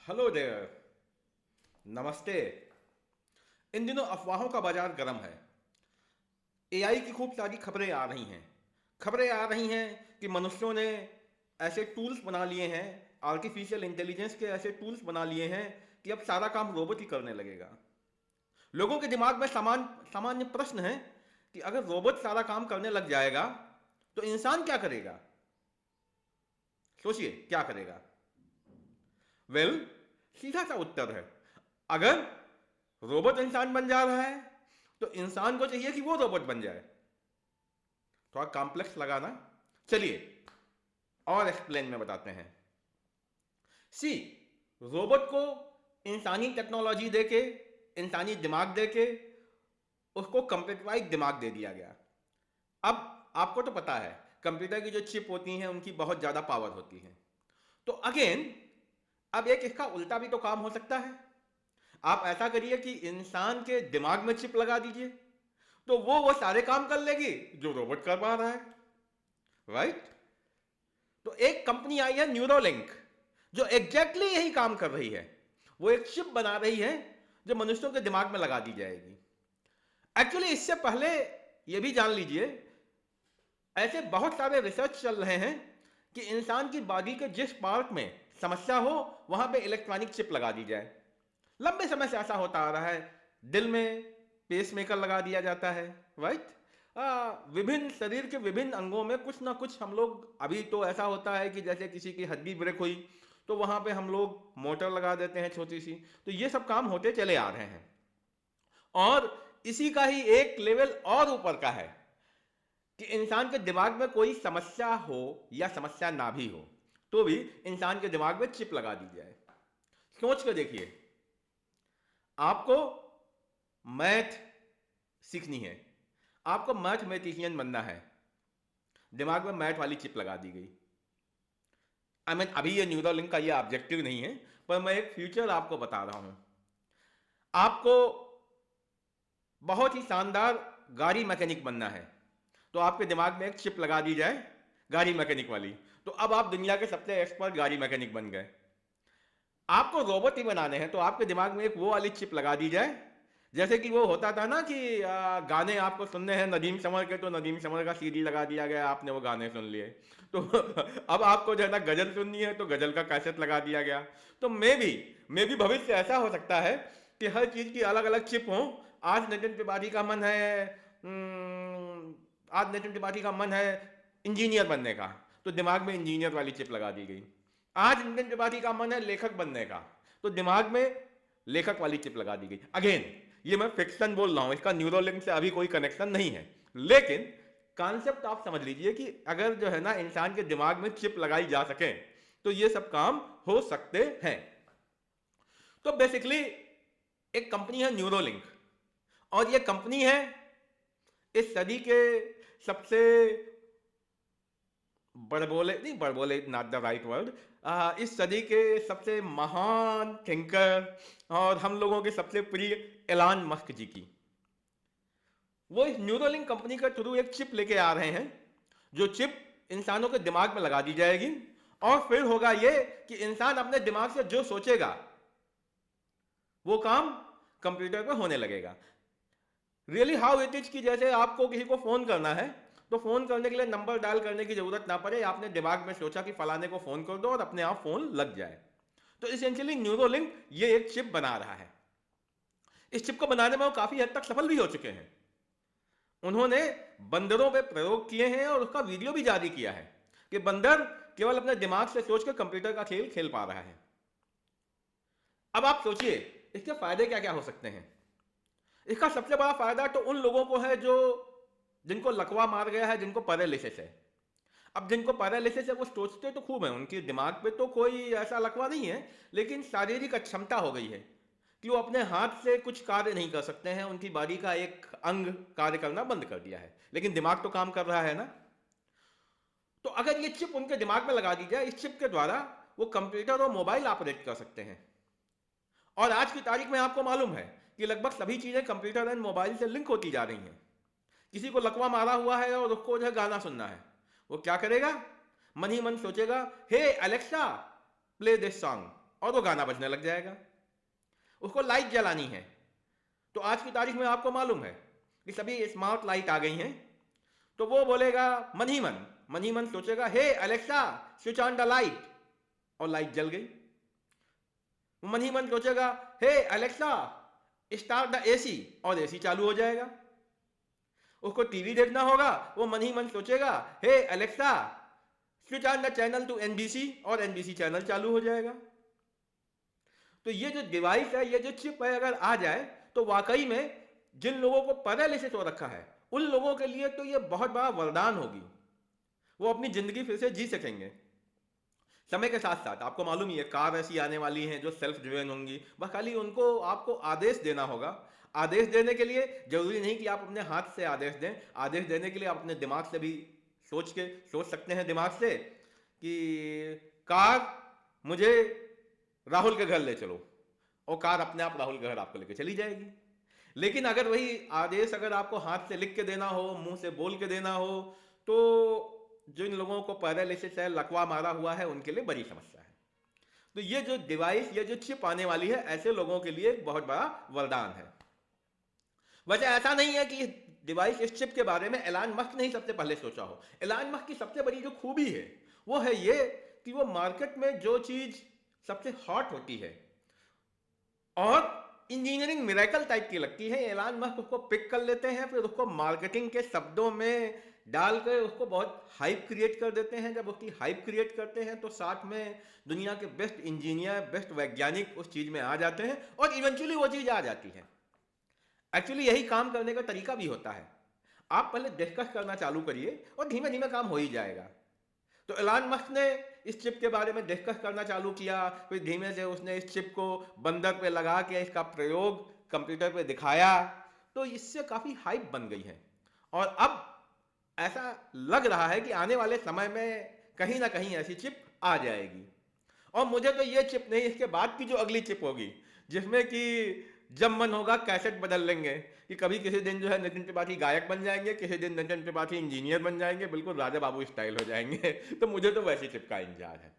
Hello there. नमस्ते। इन दिनों अफवाहों का बाजार गर्म है। एआई की खूब सारी खबरें आ रही हैं। खबरें आ रही हैं कि मनुष्यों ने ऐसे टूल्स बना लिए हैं, आर्टिफिशियल इंटेलिजेंस के ऐसे टूल्स बना लिए हैं कि अब सारा काम रोबोट ही करने लगेगा। लोगों के दिमाग में सामान्य प्रश्न है कि अगर रोबोट सारा काम करने लग जाएगा तो इंसान क्या करेगा? सोचिए क्या करेगा। वेल, सीधा सा उत्तर है, अगर रोबोट इंसान बन जा रहा है तो इंसान को चाहिए कि वो रोबोट बन जाए। थोड़ा कॉम्प्लेक्स लगा ना? चलिए और एक्सप्लेन में बताते हैं। सी, रोबोट को इंसानी टेक्नोलॉजी देके, इंसानी दिमाग देके उसको कंप्यूटराइज दिमाग दे दिया गया। अब आपको तो पता है कंप्यूटर की जो चिप होती हैं उनकी बहुत ज्यादा पावर होती है। तो अगेन अब एक इसका उल्टा भी तो काम हो सकता है। आप ऐसा करिए कि इंसान के दिमाग में चिप लगा दीजिए, तो वो सारे काम कर लेगी जो रोबोट कर पा रहा है। राइट? तो एक कंपनी आई है न्यूरोलिंक, जो एग्जैक्टली यही काम कर रही है। वो एक चिप बना रही है जो मनुष्यों के दिमाग में लगा दी जाएगी। एक्चुअली इससे पहले ये भी जान लीजिए, ऐसे बहुत सारे रिसर्च चल रहे हैं कि इंसान की बॉडी के जिस पार्ट में समस्या हो वहां पे इलेक्ट्रॉनिक चिप लगा दी जाए। लंबे समय से ऐसा होता आ रहा है। दिल में पेसमेकर लगा दिया जाता है। राइट? विभिन्न शरीर के विभिन्न अंगों में कुछ ना कुछ हम लोग, अभी तो ऐसा होता है कि जैसे किसी की हड्डी ब्रेक हुई तो वहां पे हम लोग मोटर लगा देते हैं छोटी सी। तो ये सब काम होते चले आ रहे हैं। और इसी का ही एक लेवल और ऊपर का है कि इंसान के दिमाग में कोई समस्या हो या समस्या ना भी हो तो भी इंसान के दिमाग में चिप लगा दी जाए। सोच कर देखिए, आपको मैथ सीखनी है, आपको मैथमेटिशियन बनना है, दिमाग में मैथ वाली चिप लगा दी गई। अभी ये न्यूरोलिंक का ये ऑब्जेक्टिव नहीं है, पर मैं एक फ्यूचर आपको बता रहा हूं। आपको बहुत ही शानदार गाड़ी मैकेनिक बनना है, तो आपके दिमाग में एक चिप लगा दी जाए गाड़ी मैकेनिक वाली, तो अब आप दुनिया के सबसे एक्सपर्ट गाड़ी मैकेनिक बन गए। आपको रोबोट ही बनाने हैं तो आपके दिमाग में एक वो वाली चिप लगा दी जाए, जैसे कि वो होता था ना कि गाने आपको सुनने हैं नदीम समर के, तो नदीम समर का सीडी लगा दिया गया, आपने वो गाने सुन लिए। तो अब आपको जो है ना गजल सुननी है तो गजल का कैसेट लगा दिया गया। तो मे भी भविष्य ऐसा हो सकता है कि हर चीज की अलग अलग चिप हो। आज नितिन त्रिपाठी का मन है, आज नितिन त्रिपाठी का मन है इंजीनियर बनने का, तो दिमाग में इंजीनियर वाली चिप लगा दी गई। आज नितिन त्रिपाठी का मन है लेखक बनने का, तो दिमाग में लेखक वाली चिप लगा दी गई। अगेन ये मैं फिक्शन बोल रहा हूं, इसका न्यूरोलिंक से अभी कोई कनेक्शन नहीं है, लेकिन कॉन्सेप्ट आप समझ लीजिए कि अगर जो है ना इंसान के दिमाग में चिप लगाई जा सके तो ये सब काम हो सकते हैं। तो बेसिकली एक कंपनी है न्यूरोलिंक, और ये कंपनी है इस सदी के सबसे बड़बोले, नहीं बड़बोले नॉट द राइट वर्ड, इस सदी के सबसे महान थिंकर और हम लोगों के सबसे प्रिय एलन मस्क जी की, वो इस न्यूरोलिंक कंपनी के थ्रू एक चिप लेके आ रहे हैं, जो चिप इंसानों के दिमाग में लगा दी जाएगी। और फिर होगा ये कि इंसान अपने दिमाग से जो सोचेगा वो काम कंप्यूटर पे होने लगेगा। रियली हाउ इट इज कि जैसे आपको किसी को फोन करना है तो फोन करने के लिए नंबर डायल करने की जरूरत ना पड़े, आपने दिमाग में सोचा कि फलाने को फोन कर दो और अपने आप फोन लग जाए। तो इसेंशियली न्यूरोलिंक ये एक चिप बना रहा है। इस चिप को बनाने में वो काफी हद तक सफल भी हो चुके हैं। उन्होंने बंदरों पे प्रयोग किए हैं और उसका वीडियो भी जारी किया है कि बंदर केवल अपने दिमाग से सोचकर कंप्यूटर का खेल खेल पा रहा है। अब आप सोचिए इसके फायदे क्या क्या हो सकते हैं। इसका सबसे बड़ा फायदा तो उन लोगों को है जो जिनको लकवा मार गया है, जिनको पैरालिसिस है। अब जिनको पैरालिसिस है वो सोचते तो खूब है, उनके दिमाग पे तो कोई ऐसा लकवा नहीं है, लेकिन शारीरिक अक्षमता हो गई है कि वो अपने हाथ से कुछ कार्य नहीं कर सकते हैं, उनकी बॉडी का एक अंग कार्य करना बंद कर दिया है, लेकिन दिमाग तो काम कर रहा है ना। तो अगर ये चिप उनके दिमाग में लगा दी जाए, इस चिप के द्वारा वो कंप्यूटर और मोबाइल ऑपरेट कर सकते हैं। और आज की तारीख में आपको मालूम है कि लगभग सभी चीजें कंप्यूटर एंड मोबाइल से लिंक होती जा रही हैं। किसी को लकवा मारा हुआ है और उसको जो है गाना सुनना है, वो क्या करेगा? मन ही मन सोचेगा, hey Alexa play this song, और वो गाना बजने लग जाएगा। उसको लाइट जलानी है, तो आज की तारीख में आपको मालूम है कि सभी स्मार्ट लाइट आ गई हैं। तो वो बोलेगा मन ही मन सोचेगा, hey Alexa switch on the light, और लाइट जल गई। वो मन ही मन सोचेगा, hey Alexa start the AC, और एसी चालू हो जाएगा। उसको टीवी देखना होगा, वो मन ही मन सोचेगा, hey Alexa switch on the channel to NBC, और एनबीसी चैनल चालू हो जाएगा। तो ये जो डिवाइस है, ये जो चिप है, अगर आ जाए तो वाकई में जिन लोगों को पैरालिसिस हो रखा है उन लोगों के लिए तो ये बहुत बड़ा वरदान होगी। वो अपनी जिंदगी फिर से जी सकेंगे। समय के साथ साथ आपको मालूम ही है, कार ऐसी आने वाली हैं जो सेल्फ ड्रिवन होंगी। बस खाली उनको आपको आदेश देना होगा। आदेश देने के लिए जरूरी नहीं कि आप अपने हाथ से आदेश दें। आदेश देने के लिए आप अपने दिमाग से भी सोच सकते हैं दिमाग से कि कार मुझे राहुल के घर ले चलो, और कार अपने आप राहुल के घर आपको लेके चली जाएगी। लेकिन अगर वही आदेश अगर आपको हाथ से लिख के देना हो, मुंह से बोल के देना हो, तो जिन लोगों को पैरालिसिस है, लकवा मारा हुआ है, उनके लिए बड़ी समस्या है। तो ये जो डिवाइस, ये जो चिप आने वाली है, ऐसे लोगों के लिए एक बहुत बड़ा वरदान है। वजह ऐसा नहीं है कि डिवाइस, इस चिप के बारे में एलन मस्क ने ही सबसे पहले सोचा हो। एलन मस्क की सबसे बड़ी जो खूबी है वो है ये कि वो मार्केट में जो चीज सबसे हॉट होती है और इंजीनियरिंग मिरेकल टाइप की लगती है, एलन मस्क उसको पिक कर लेते हैं, फिर उसको मार्केटिंग के शब्दों में डाल कर उसको बहुत हाइप क्रिएट कर देते हैं। जब उसकी हाइप क्रिएट करते हैं तो साथ में दुनिया के बेस्ट इंजीनियर, बेस्ट वैज्ञानिक उस चीज में आ जाते हैं, और इवेंचुअली वो चीज आ जाती है। एक्चुअली यही काम करने का तरीका भी होता है। आप पहले डिस्कस करना चालू करिए और धीमे धीमे काम हो ही जाएगा। तो एलन मस्क ने इस चिप के बारे में डिस्कस करना चालू किया, फिर धीमे से उसने इस चिप को बंदर पे लगा के इसका प्रयोग कंप्यूटर पे दिखाया, तो इससे काफी हाइप बन गई है। और अब ऐसा लग रहा है कि आने वाले समय में कहीं ना कहीं ऐसी चिप आ जाएगी। और मुझे तो ये चिप नहीं, इसके बाद की जो अगली चिप होगी, जिसमें कि जब मन होगा कैसेट बदल लेंगे, कि कभी किसी दिन जो है नितिन त्रिपाठी गायक बन जाएंगे, किसी दिन नितिन त्रिपाठी इंजीनियर बन जाएंगे, बिल्कुल राजा बाबू स्टाइल हो जाएंगे। तो मुझे तो वैसी चिप का इंतजार है।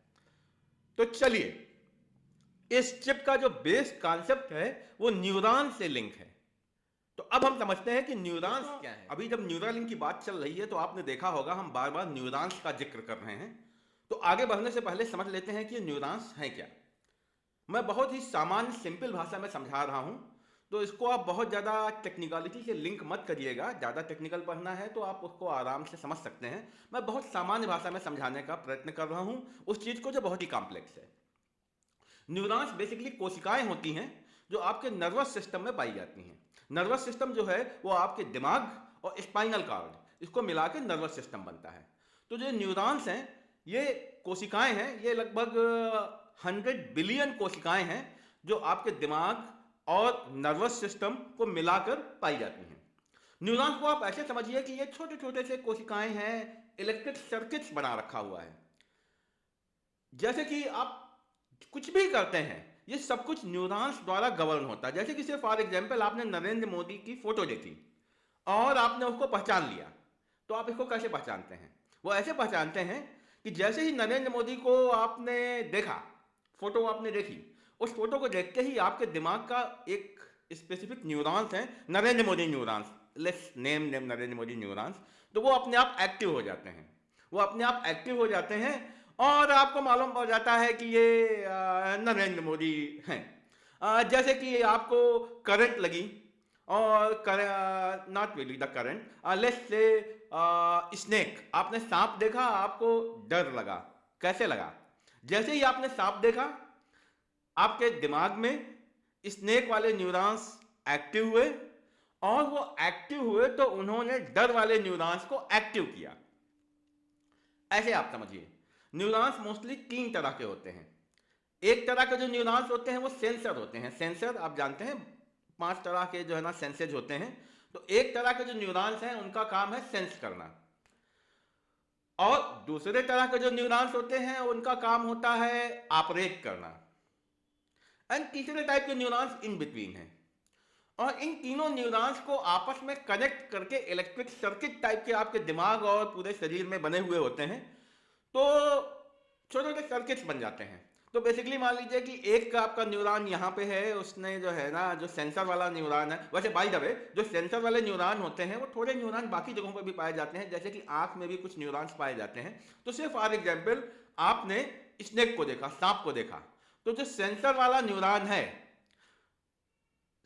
तो चलिए, इस चिप का जो बेस कॉन्सेप्ट है वो न्यूरॉन से लिंक है। तो अब हम समझते हैं कि न्यूरॉन्स क्या है। अभी जब न्यूरलिंक की बात चल रही है तो आपने देखा होगा हम बार बार न्यूरॉन्स का जिक्र कर रहे हैं। तो आगे बढ़ने से पहले समझ लेते हैं कि न्यूरॉन्स हैं क्या। मैं बहुत ही सामान्य सिंपल भाषा में समझा रहा हूं, तो इसको आप बहुत ज़्यादा टेक्निकलिटी से लिंक मत करिएगा। ज़्यादा टेक्निकल पढ़ना है तो आप उसको आराम से समझ सकते हैं। मैं बहुत सामान्य भाषा में समझाने का प्रयत्न कर रहा हूं उस चीज़ को जो बहुत ही कॉम्प्लेक्स है। न्यूरॉन्स बेसिकली कोशिकाएं होती हैं जो आपके नर्वस सिस्टम में पाई जाती हैं। नर्वस सिस्टम जो है वो आपके दिमाग और स्पाइनल कॉर्ड, इसको मिला के नर्वस सिस्टम बनता है। तो जो न्यूरॉन्स हैं ये कोशिकाएं हैं, ये लगभग 100 बिलियन कोशिकाएं हैं जो आपके दिमाग और नर्वस सिस्टम को मिलाकर पाई जाती हैं। न्यूरॉन्स को आप ऐसे समझिए कि ये छोटे छोटे से कोशिकाएं हैं, इलेक्ट्रिक सर्किट्स बना रखा हुआ है। जैसे कि आप कुछ भी करते हैं ये सब कुछ न्यूरॉन्स द्वारा गवर्न होता है। जैसे कि सिर्फ फॉर एग्जांपल आपने नरेंद्र मोदी की फोटो देखी और आपने उसको पहचान लिया, तो आप इसको कैसे पहचानते हैं? वो ऐसे पहचानते हैं कि जैसे ही नरेंद्र मोदी को आपने देखा, फोटो आपने देखी, उस फोटो को देखते ही आपके दिमाग का एक स्पेसिफिक न्यूरॉन्स है, Narendra Modi neurons, let's name them Narendra Modi neurons, तो वो अपने आप एक्टिव हो जाते हैं। वो अपने आप एक्टिव हो जाते हैं और आपको मालूम पड़ जाता है कि ये नरेंद्र मोदी हैं। जैसे कि आपको करंट लगी और not really the current, let's say snake, आपने सांप देखा, आपको डर लगा। कैसे लगा? जैसे ही आपने सांप देखा आपके दिमाग में स्नेक वाले न्यूरॉन्स एक्टिव हुए, और वो एक्टिव हुए तो उन्होंने डर वाले न्यूरॉन्स को एक्टिव किया। ऐसे आप समझिए न्यूरॉन्स मोस्टली 3 तरह के होते हैं। एक तरह के जो न्यूरॉन्स होते हैं वो सेंसर होते हैं। सेंसर आप जानते हैं 5 तरह के जो है ना सेंसेज होते हैं। तो एक तरह के जो न्यूरॉन्स हैं उनका काम है सेंस करना, और दूसरे तरह के जो न्यूरॉन्स होते हैं उनका काम होता है ऑपरेट करना, एंड तीसरे टाइप के न्यूरॉन्स इन बिटवीन हैं। और इन तीनों न्यूरॉन्स को आपस में कनेक्ट करके इलेक्ट्रिक सर्किट टाइप के आपके दिमाग और पूरे शरीर में बने हुए होते हैं। तो छोटे छोटे सर्किट्स बन जाते हैं। तो बेसिकली मान लीजिए कि एक का आपका न्यूरॉन यहाँ पे है, उसने जो है ना, जो सेंसर वाला न्यूरॉन है, वैसे बाय द वे जो सेंसर वाले न्यूरॉन होते हैं वो थोड़े न्यूरॉन बाकी जगहों पर भी पाए जाते हैं, जैसे कि आंख में भी कुछ न्यूरॉन्स पाए जाते हैं। तो सिर्फ फॉर एग्जाम्पल आपने स्नेक को देखा, सांप को देखा, तो जो सेंसर वाला न्यूरॉन है,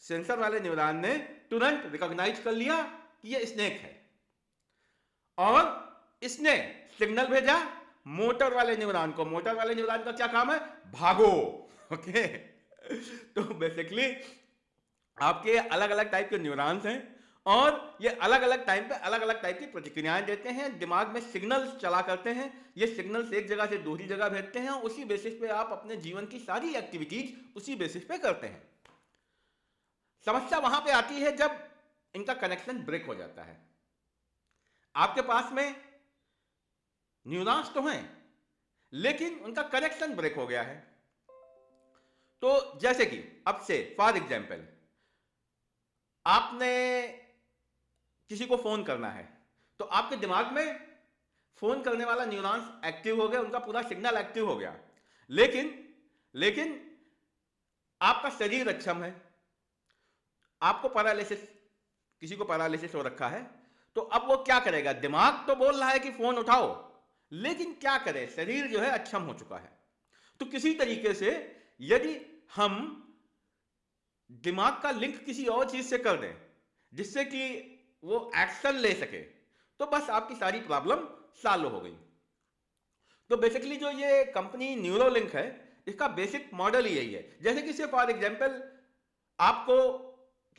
सेंसर वाले न्यूरॉन ने तुरंत रिकॉग्नाइज कर लिया कि ये स्नेक है और इसने सिग्नल भेजा मोटर वाले न्यूरॉन को। मोटर वाले न्यूरॉन का क्या काम है? भागो। ओके तो बेसिकली आपके अलग अलग टाइप के न्यूरॉन्स हैं और ये अलग अलग टाइम पे अलग अलग टाइप की प्रतिक्रियाएं देते हैं, दिमाग में सिग्नल्स चला करते हैं। ये सिग्नल्स एक जगह से दूसरी जगह भेजते हैं और उसी बेसिस पे आप अपने जीवन की सारी एक्टिविटीज उसी बेसिस पे करते हैं। समस्या वहां पे आती है जब इनका कनेक्शन ब्रेक हो जाता है। आपके पास में न्यूरॉन्स तो हैं लेकिन उनका कनेक्शन ब्रेक हो गया है। तो जैसे कि अब से फॉर एग्जाम्पल आपने किसी को फोन करना है, तो आपके दिमाग में फोन करने वाला न्यूरॉन्स एक्टिव हो गया, उनका पूरा सिग्नल एक्टिव हो गया, लेकिन लेकिन आपका शरीर अक्षम है, आपको पैरालिसिस, किसी को पैरालिसिस हो रखा है, तो अब वो क्या करेगा? दिमाग तो बोल रहा है कि फोन उठाओ, लेकिन क्या करे, शरीर जो है अक्षम हो चुका है। तो किसी तरीके से यदि हम दिमाग का लिंक किसी और चीज से कर दें जिससे कि वो एक्शन ले सके, तो बस आपकी सारी प्रॉब्लम सॉल्व हो गई। तो बेसिकली जो ये कंपनी न्यूरोलिंक है, इसका बेसिक मॉडल ही यही है। जैसे कि सिर्फ फॉर एग्जाम्पल आपको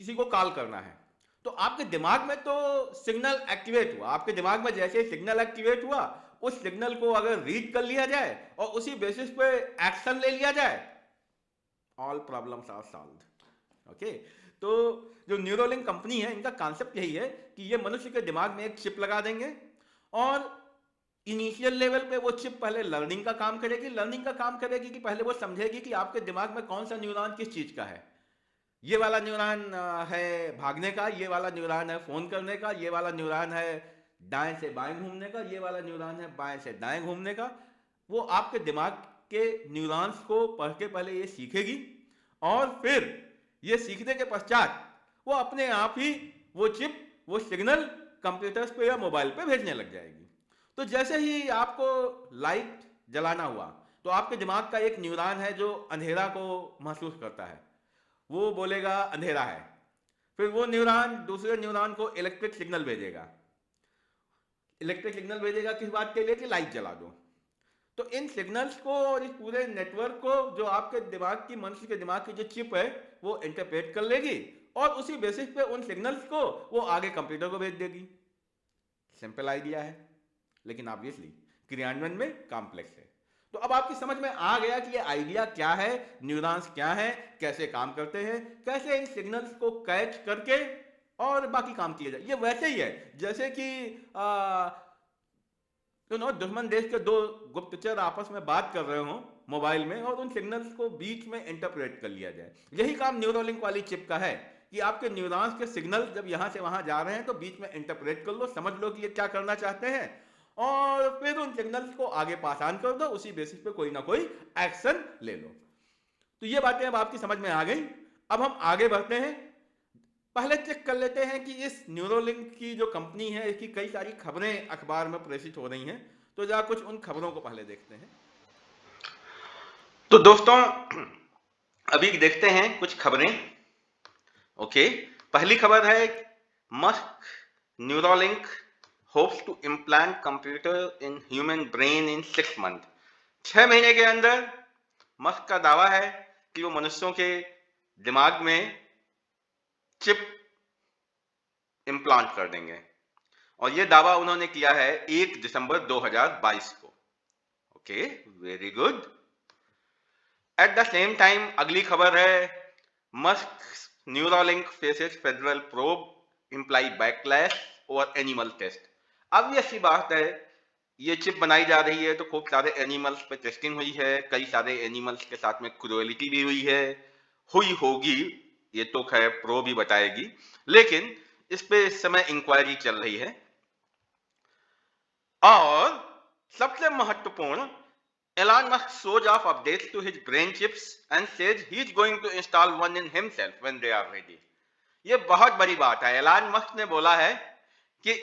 किसी को कॉल करना है, तो आपके दिमाग में तो सिग्नल एक्टिवेट हुआ, आपके दिमाग में जैसे सिग्नल एक्टिवेट हुआ, उस सिग्नल को अगर रीड कर लिया जाए और उसी बेसिस पे एक्शन ले लिया जाए, all problems are solved. Okay, तो जो न्यूरोलिंक कंपनी है, इनका कॉन्सेप्ट यही है कि ये मनुष्य के दिमाग में एक चिप लगा देंगे और इनिशियल लेवल पे वो चिप पहले लर्निंग का काम करेगी। लर्निंग का काम करेगी कि पहले वो समझेगी कि आपके दिमाग में कौन सा न्यूरॉन किस चीज का है। ये वाला न्यूरॉन है भागने का, ये वाला न्यूरॉन है फोन करने का, ये वाला न्यूरॉन है दाएं से बाएं घूमने का, ये वाला न्यूरॉन है बाएं से दाएं घूमने का। वो आपके दिमाग के न्यूरॉन्स को पढ़ के पहले ये सीखेगी और फिर ये सीखने के पश्चात वो अपने आप ही वो चिप, वो सिग्नल कंप्यूटर्स पे या मोबाइल पे भेजने लग जाएगी। तो जैसे ही आपको लाइट जलाना हुआ, तो आपके दिमाग का एक न्यूरॉन है जो अंधेरा को महसूस करता है, वो बोलेगा अंधेरा है। फिर वो न्यूरॉन दूसरे न्यूरॉन को इलेक्ट्रिक सिग्नल भेजेगा। इलेक्ट्रिक सिग्नल भेजेगा किस बात के लिए? कि लाइट जला दो। तो इन सिग्नल्स को और इस पूरे नेटवर्क को जो आपके दिमाग की, मनुष्य के दिमाग की जो चिप है, वो इंटरप्रेट कर लेगी और उसी बेसिस पे उन सिग्नल्स को वो आगे कंप्यूटर को भेज देगी। सिंपल आइडिया है, लेकिन ऑब्वियसली क्रियान्वयन में कॉम्प्लेक्स है। तो अब आपकी समझ में आ गया कि ये आइडिया क्या है, न्यूरॉन्स क्या है, कैसे काम करते हैं, कैसे इन सिग्नल्स को कैच करके और बाकी काम किया जाए। ये वैसे ही है जैसे कि दुश्मन देश के दो गुप्तचर आपस में बात कर रहे हो मोबाइल में और उन सिग्नल्स को बीच में इंटरप्रेट कर लिया जाए। यही काम न्यूरोलिंक वाली चिप का है कि आपके न्यूरॉन्स के सिग्नल जब यहां से वहां जा रहे हैं तो बीच में इंटरप्रेट कर लो, समझ लो कि ये क्या करना चाहते हैं और फिर उन सिग्नल्स को आगे पास ऑन कर दो, उसी बेसिस पे कोई ना कोई एक्शन ले लो। तो ये बातें अब आपकी समझ में आ गई। अब हम आगे बढ़ते हैं। पहले चेक कर लेते हैं कि इस न्यूरोलिंक की जो कंपनी है, इसकी कई सारी खबरें अखबार में प्रकाशित हो रही हैं, तो जरा कुछ उन खबरों को पहले देखते हैं। तो दोस्तों अभी देखते हैं कुछ खबरें। ओके, पहली खबर है Musk Neuralink hopes to implant computer in human brain in 6 month. 6 महीने के अंदर मस्क का दावा है कि वो मनुष्यों के दिमाग में चिप इम्प्लांट कर देंगे और ये दावा उन्होंने किया है 1 दिसंबर 2022 को। Okay, very good. At the same time अगली खबर है Musk Neuralink faces federal probe imply backlash over animal test. अब ये अच्छी बात है, ये चिप बनाई जा रही है तो खूब सारे एनिमल्स पे टेस्टिंग हुई है, कई सारे एनिमल्स के साथ में क्रूएलिटी भी हुई होगी, ये तो खैर प्रो भी बताएगी, लेकिन इस पे इस समय इंक्वायरी चल रही है। और सबसे महत्वपूर्ण Elon Musk shows off updates to his brain chips and says he's going to install one in himself when they are ready. ये बहुत बड़ी बात है। एलान मस्क ने बोला है कि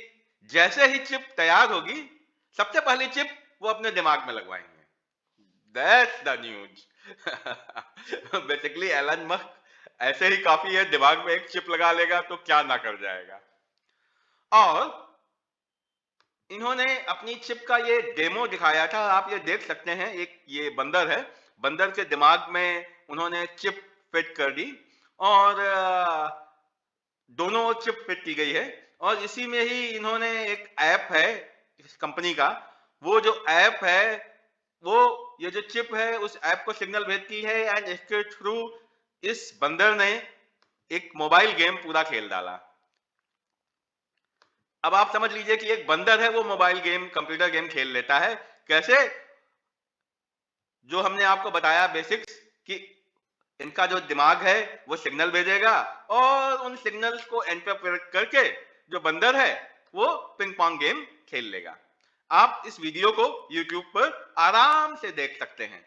जैसे ही चिप तैयार होगी, सबसे पहली चिप वो अपने दिमाग में लगवाएंगे। That's the news. Basically Elon Musk ऐसे ही काफी है, दिमाग में एक चिप लगा लेगा तो क्या ना कर जाएगा। और इन्होंने अपनी चिप का ये डेमो दिखाया था, आप ये देख सकते हैं। एक ये बंदर है, बंदर के दिमाग में उन्होंने चिप फिट कर दी और दोनों चिप फिट की गई है। और इसी में ही इन्होंने एक ऐप है इस कंपनी का, वो जो ऐप है वो ये जो चिप है उस ऐप को सिग्नल भेजती है एंड इसके थ्रू इस बंदर ने एक मोबाइल गेम पूरा खेल डाला। अब आप समझ लीजिए कि एक बंदर है वो मोबाइल गेम, कंप्यूटर गेम खेल लेता है। कैसे? जो हमने आपको बताया बेसिक्स कि इनका जो दिमाग है वो सिग्नल भेजेगा और उन सिग्नल्स को इंटरप्रेट करके जो बंदर है वो पिंग पोंग गेम खेल लेगा। आप इस वीडियो को YouTube पर आराम से देख सकते हैं।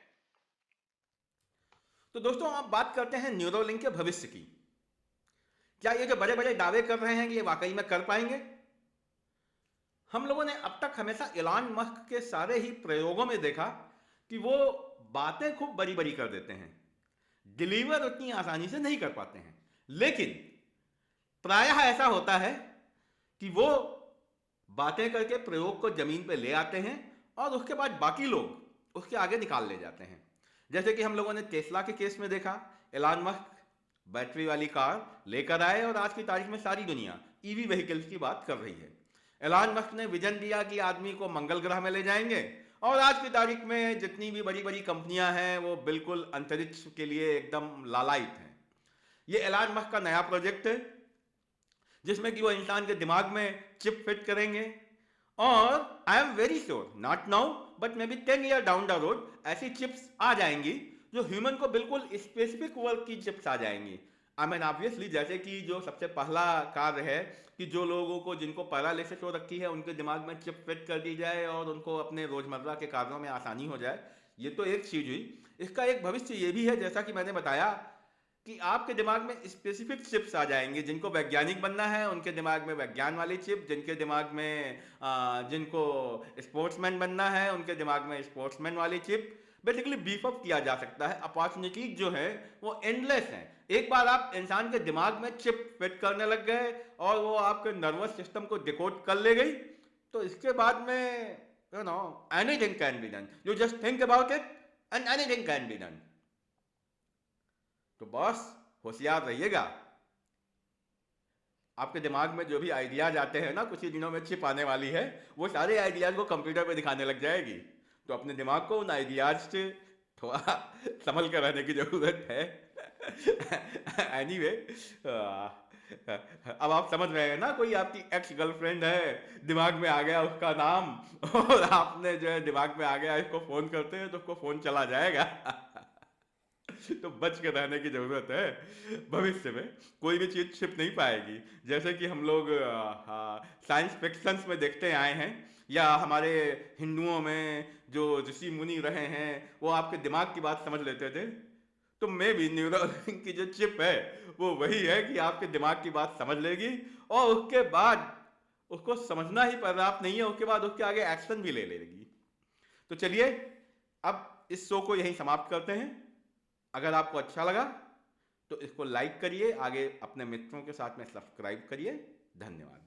तो दोस्तों, आप बात करते हैं न्यूरोलिंक के भविष्य की। क्या ये जो बड़े बड़े दावे कर रहे हैं ये वाकई में कर पाएंगे? हम लोगों ने अब तक हमेशा एलन मस्क के सारे ही प्रयोगों में देखा कि वो बातें खूब बड़ी बड़ी कर देते हैं, डिलीवर उतनी आसानी से नहीं कर पाते हैं। लेकिन प्रायः ऐसा होता है कि वो बातें करके प्रयोग को जमीन पे ले आते हैं और उसके बाद बाकी लोग उसके आगे निकाल ले जाते हैं। जैसे कि हम लोगों ने टेस्ला के केस में देखा, एलन मस्क बैटरी वाली कार लेकर आए और आज की तारीख में सारी दुनिया ईवी व्हीकल्स की बात कर रही है। एलन मस्क ने विजन दिया कि आदमी को मंगल ग्रह में ले जाएंगे और आज की तारीख में जितनी भी बड़ी बड़ी कंपनियां हैं वो बिल्कुल अंतरिक्ष के लिए एकदम लालायित हैं। ये एलन मस्क का नया प्रोजेक्ट है जिसमें कि वो इंसान के दिमाग में चिप फिट करेंगे और I am very sure not now but may be 10 year down the road ऐसी चिप्स आ जाएंगी जो ह्यूमन को बिल्कुल स्पेसिफिक वर्क की चिप्स आ जाएंगी। आई मीन ऑब्वियसली, जैसे कि जो सबसे पहला कार्य है कि जो लोगों को जिनको पैरालिसिस हो रखी है उनके दिमाग में चिप फिट कर दी जाए और उनको अपने रोजमर्रा के कार्यों में आसानी हो जाए। ये तो एक चीज हुई। इसका एक भविष्य ये भी है, जैसा कि मैंने बताया, कि आपके दिमाग में स्पेसिफिक चिप्स आ जाएंगे। जिनको वैज्ञानिक बनना है उनके दिमाग में विज्ञान वाली चिप, जिनके दिमाग में जिनको स्पोर्ट्समैन बनना है उनके दिमाग में स्पोर्ट्समैन वाली चिप। बेसिकली बीफ अप किया जा सकता है। अपॉर्चुनिटीज जो है वो एंडलेस हैं। एक बार आप इंसान के दिमाग में चिप फिट करने लग गए और वो आपके नर्वस सिस्टम को डिकोड कर ले गई, तो इसके बाद में you know anything can be done. You just think about it and anything can be done. तो बॉस, होशियार रहिएगा। आपके दिमाग में जो भी आइडियाज आते हैं ना, कुछ ही दिनों में चिप आने वाली है, वो सारे आइडियाज को कंप्यूटर पे दिखाने लग जाएगी। तो अपने दिमाग को उन आइडियाज से थोड़ा संभल कर रहने की जरूरत है। एनीवे, अब आप समझ रहे हैं ना, कोई आपकी एक्स गर्लफ्रेंड है, दिमाग में आ गया उसका नाम और आपने जो है दिमाग में आ गया इसको फोन करते हैं तो उसको फोन चला जाएगा। तो बच के रहने की जरूरत है। भविष्य में कोई भी चीज छिप नहीं पाएगी। जैसे कि हम लोग साइंस फिक्शंस में देखते आए हैं, या हमारे हिंदुओं में जो ऋषि मुनि रहे हैं वो आपके दिमाग की बात समझ लेते थे। तो मे भी न्यूरोलिंक की जो चिप है वो वही है कि आपके दिमाग की बात समझ लेगी और उसके बाद उसको समझना ही पर्याप्त नहीं है, उसके बाद उसके आगे एक्शन भी ले लेगी। तो चलिए अब इस शो को यहीं समाप्त करते हैं। अगर आपको अच्छा लगा तो इसको लाइक करिए, आगे अपने मित्रों के साथ में सब्सक्राइब करिए। धन्यवाद।